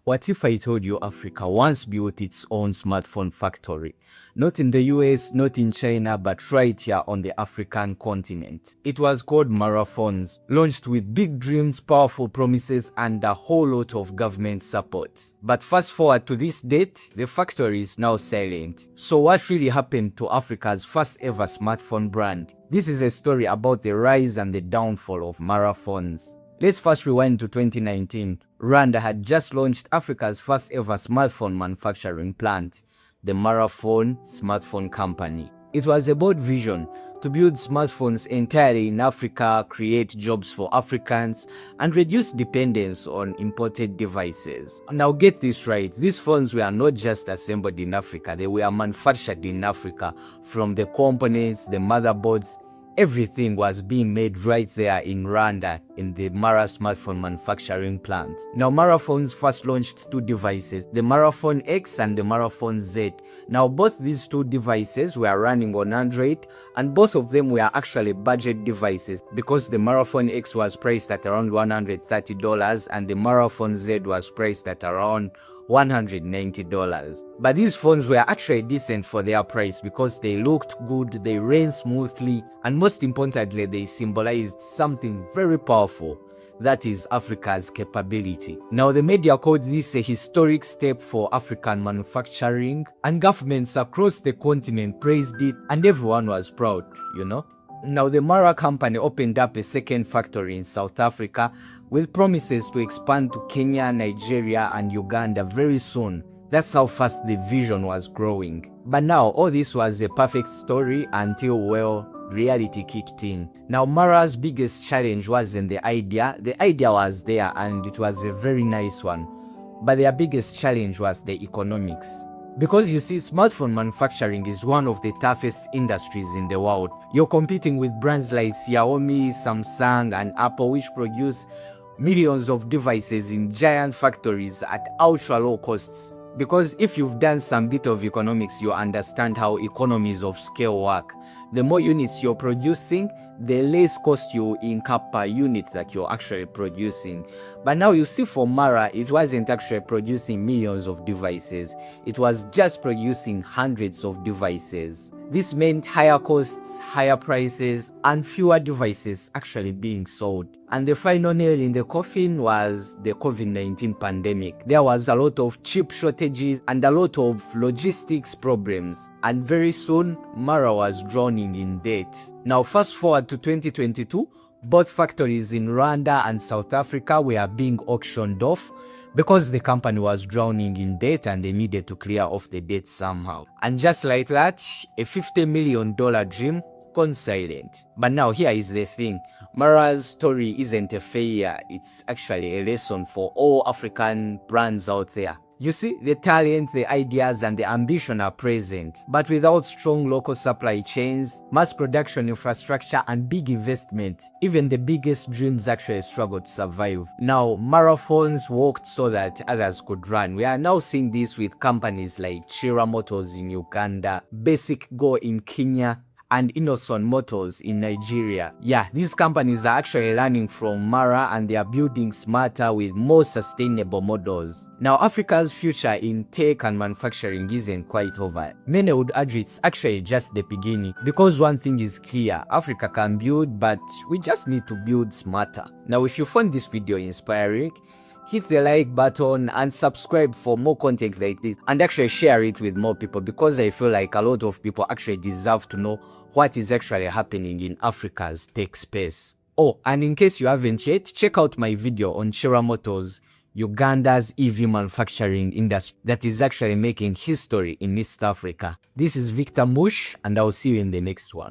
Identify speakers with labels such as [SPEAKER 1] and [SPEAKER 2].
[SPEAKER 1] What if I told you Africa once built its own smartphone factory? Not in the US, not in China, but right here on the African continent. It was called Marathons, launched with big dreams, powerful promises, and a whole lot of government support. But fast forward to this date, the factory is now silent. So what really happened to Africa's first ever smartphone brand? This is a story about the rise and the downfall of Marathons. Let's first rewind to 2019. Rwanda had just launched Africa's first ever smartphone manufacturing plant, the Marathon Smartphone Company. It was about vision to build smartphones entirely in Africa, create jobs for Africans, and reduce dependence on imported devices. Now get this right, these phones were not just assembled in Africa, they were manufactured in Africa. From the components, the motherboards, everything was being made right there in Rwanda in the Mara smartphone manufacturing plant. Now Marathons first launched two devices, the Marathon X and the Marathon Z. Now both these two devices were running on Android, and both of them were actually budget devices because the Marathon X was priced at around $130 and the Marathon Z was priced at around $190. But these phones were actually decent for their price because they looked good, they ran smoothly, and most importantly, they symbolized something very powerful. That is Africa's capability. Now the media called this a historic step for African manufacturing, and governments across the continent praised it, and everyone was proud, you know. Now the Mara company opened up a second factory in South Africa with promises to expand to Kenya, Nigeria, and Uganda very soon. That's how fast the vision was growing. But now all this was a perfect story until, well, reality kicked in. Now Mara's biggest challenge wasn't the idea was there and it was a very nice one. But their biggest challenge was the economics. Because you see, smartphone manufacturing is one of the toughest industries in the world. You're competing with brands like Xiaomi, Samsung, and Apple, which produce millions of devices in giant factories at ultra low costs. Because if you've done some bit of economics, you understand how economies of scale work. The more units you're producing, the less cost you incur per unit that you're actually producing. But now you see, for Mara, it wasn't actually producing millions of devices. It was just producing hundreds of devices. This meant higher costs, higher prices, and fewer devices actually being sold. And the final nail in the coffin was the COVID-19 pandemic. There was a lot of chip shortages and a lot of logistics problems. And very soon, Mara was drowning in debt. Now fast forward to 2022, both factories in Rwanda and South Africa were being auctioned off because the company was drowning in debt and they needed to clear off the debt somehow. And just like that, a $50 million dream gone silent. But now here is the thing. Mara's story isn't a failure, it's actually a lesson for all African brands out there. You see, the talent, the ideas, and the ambition are present, but without strong local supply chains, mass production infrastructure, and big investment, even the biggest dreams actually struggle to survive. Now, Marathons worked so that others could run. We are now seeing this with companies like Chira Motors in Uganda, Basic Go in Kenya, and Innocent Motors in Nigeria. Yeah, these companies are actually learning from Mara and they are building smarter with more sustainable models. Now Africa's future in tech and manufacturing isn't quite over. Many would argue it's actually just the beginning, because one thing is clear, Africa can build, but we just need to build smarter. Now if you found this video inspiring, hit the like button and subscribe for more content like this, and actually share it with more people, because I feel like a lot of people actually deserve to know what is actually happening in Africa's tech space. Oh, and in case you haven't yet, check out my video on Chira Motors, Uganda's EV manufacturing industry that is actually making history in East Africa. This is Victor Mush, and I'll see you in the next one.